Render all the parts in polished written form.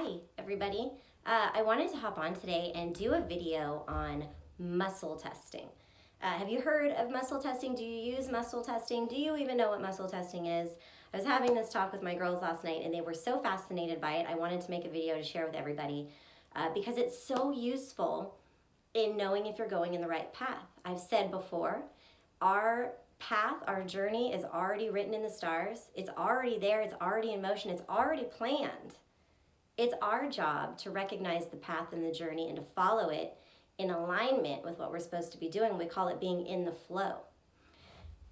Hi, everybody. I wanted to hop on today and do a video on muscle testing. Have you heard of muscle testing? Do you use muscle testing? Do you even know what muscle testing is? I was having this talk with my girls last night and they were so fascinated by it. I wanted to make a video to share with everybody because it's so useful in knowing if you're going in the right path. I've said before, our path, our journey is already written in the stars. It's already there. It's already in motion. It's already planned. It's our job to recognize the path and the journey and to follow it in alignment with what we're supposed to be doing. We call it being in the flow.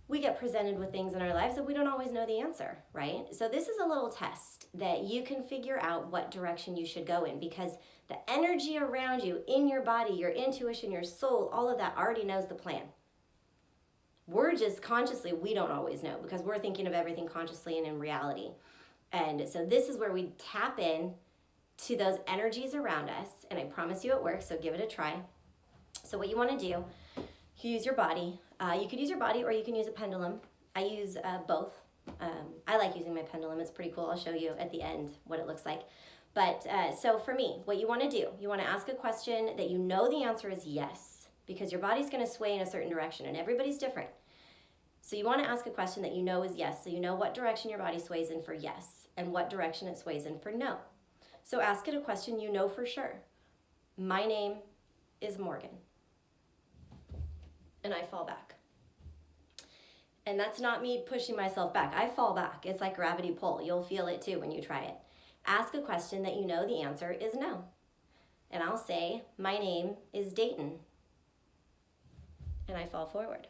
We get presented with things in our lives that we don't always know the answer, right? So this is a little test that you can figure out what direction you should go in, because the energy around you, in your body, your intuition, your soul, all of that already knows the plan. We're just consciously, we don't always know because we're thinking of everything consciously and in reality. And so this is where we tap in to those energies around us, and I promise you it works, so give it a try. So what you want to do, you use your body. You could use your body or you can use a pendulum. I use both. I like using my pendulum. It's pretty cool. I'll show you at the end what it looks like. But so for me, what you want to do, you want to ask a question that you know the answer is yes, because your body's going to sway in a certain direction and everybody's different. So you want to ask a question that you know is yes, so you know what direction your body sways in for yes and what direction it sways in for no. So ask it a question you know for sure. My name is Morgan. And I fall back. And that's not me pushing myself back. I fall back. It's like gravity pull. You'll feel it too when you try it. Ask a question that you know the answer is no. And I'll say, my name is Dayton. And I fall forward.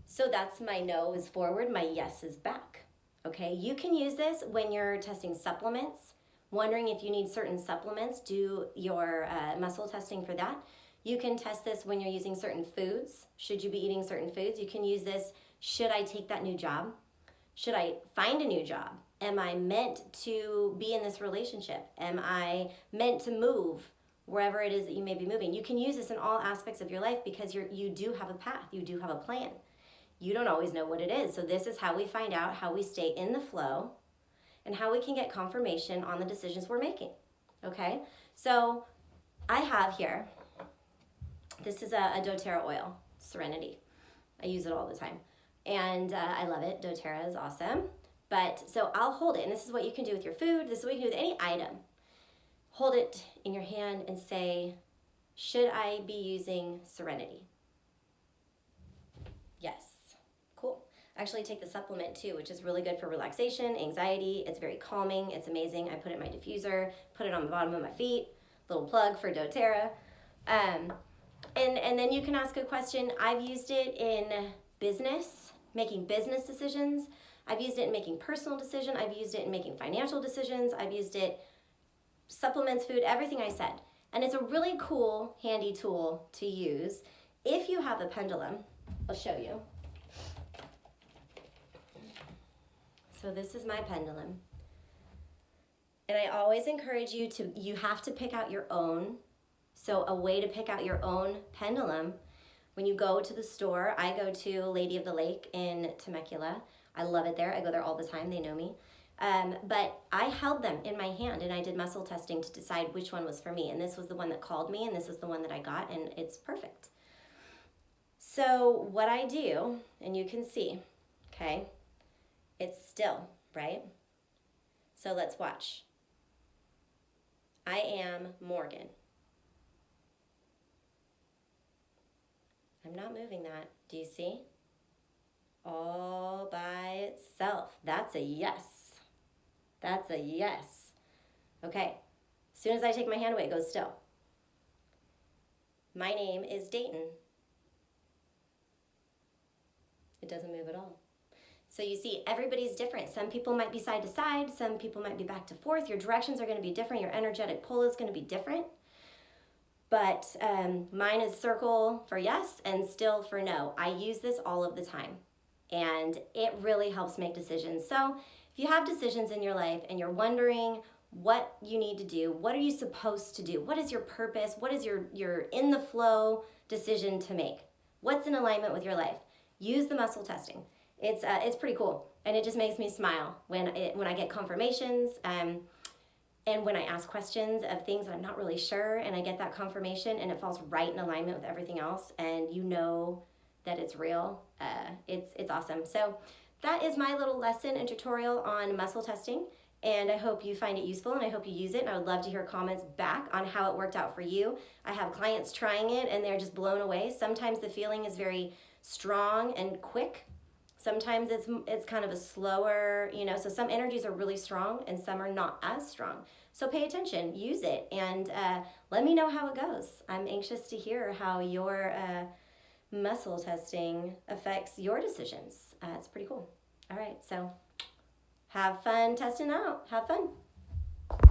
So that's my no is forward, my yes is back. Okay, you can use this when you're testing supplements, wondering if you need certain supplements, do your muscle testing for that. You can test this when you're using certain foods. Should you be eating certain foods? You can use this, should I take that new job? Should I find a new job? Am I meant to be in this relationship? Am I meant to move wherever it is that you may be moving? You can use this in all aspects of your life because you do have a path, you do have a plan. You don't always know what it is. So this is how we find out how we stay in the flow and how we can get confirmation on the decisions we're making, okay? So I have here, this is a doTERRA oil, Serenity. I use it all the time. And I love it. doTERRA is awesome. But so I'll hold it, and this is what you can do with your food. This is what you can do with any item. Hold it in your hand and say, should I be using Serenity? Yes. Cool. Actually take the supplement too, which is really good for relaxation, anxiety. It's very calming. It's amazing. I put it in my diffuser, put it on the bottom of my feet. Little plug for doTERRA. And then you can ask a question. I've used it in business, making business decisions. I've used it in making personal decisions. I've used it in making financial decisions. I've used it, supplements, food, everything I said. And it's a really cool, handy tool to use. If you have a pendulum, I'll show you. So this is my pendulum. And I always encourage you you have to pick out your own. So a way to pick out your own pendulum, when you go to the store, I go to Lady of the Lake in Temecula. I love it there. I go there all the time. They know me. But I held them in my hand and I did muscle testing to decide which one was for me. And this was the one that called me and this is the one that I got and it's perfect. So what I do, and you can see, okay, it's still, right? So let's watch. I am Morgan. I'm not moving that. Do you see? All by itself. That's a yes. That's a yes. Okay. As soon as I take my hand away, it goes still. My name is Dayton. It doesn't move at all. So you see, everybody's different. Some people might be side to side. Some people might be back to forth. Your directions are going to be different. Your energetic pull is going to be different. But mine is circle for yes and still for no. I use this all of the time. And it really helps make decisions. So if you have decisions in your life and you're wondering what you need to do, what are you supposed to do? What is your purpose? What is your in the flow decision to make? What's in alignment with your life? Use the muscle testing. It's pretty cool, and it just makes me smile when I get confirmations. And when I ask questions of things that I'm not really sure, and I get that confirmation, and it falls right in alignment with everything else, and you know that it's real, it's awesome. So that is my little lesson and tutorial on muscle testing. And I hope you find it useful, and I hope you use it. And I would love to hear comments back on how it worked out for you. I have clients trying it, and they're just blown away. Sometimes the feeling is very strong and quick. Sometimes it's kind of a slower, so some energies are really strong and some are not as strong. So pay attention, use it, and let me know how it goes. I'm anxious to hear how your muscle testing affects your decisions. It's pretty cool. All right, so have fun testing out. Have fun.